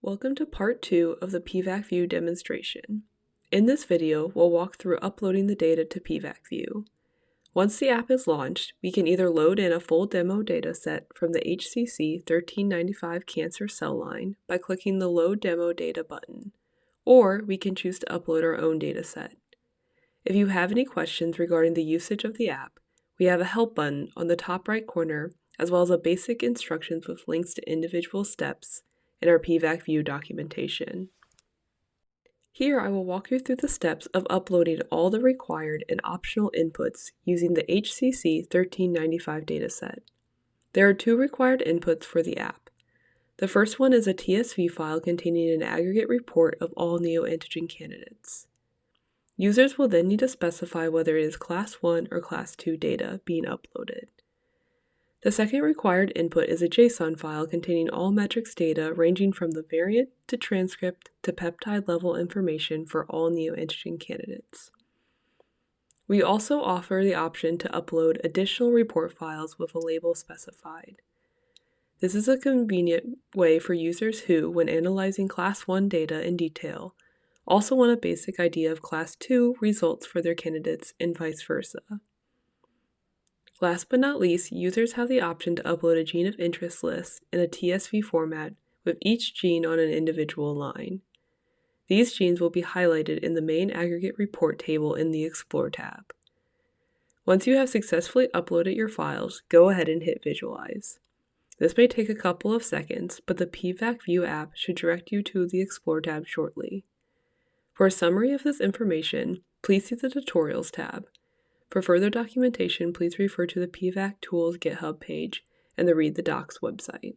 Welcome to part 2 of the pVACview demonstration. In this video, we'll walk through uploading the data to pVACview. Once the app is launched, we can either load in a full demo dataset from the HCC 1395 cancer cell line by clicking the Load Demo Data button, or we can choose to upload our own dataset. If you have any questions regarding the usage of the app, we have a Help button on the top right corner, as well as a basic instructions with links to individual steps in our pVACview documentation. Here I will walk you through the steps of uploading all the required and optional inputs using the HCC 1395 dataset. There are two required inputs for the app. The first one is a TSV file containing an aggregate report of all neoantigen candidates. Users will then need to specify whether it is Class 1 or Class 2 data being uploaded. The second required input is a JSON file containing all metrics data ranging from the variant to transcript to peptide level information for all neoantigen candidates. We also offer the option to upload additional report files with a label specified. This is a convenient way for users who, when analyzing Class 1 data in detail, also want a basic idea of Class 2 results for their candidates and vice versa. Last but not least, users have the option to upload a gene of interest list in a TSV format with each gene on an individual line. These genes will be highlighted in the main aggregate report table in the Explore tab. Once you have successfully uploaded your files, go ahead and hit Visualize. This may take a couple of seconds, but the pVACview app should direct you to the Explore tab shortly. For a summary of this information, please see the Tutorials tab. For further documentation, please refer to the pVAC Tools GitHub page and the Read the Docs website.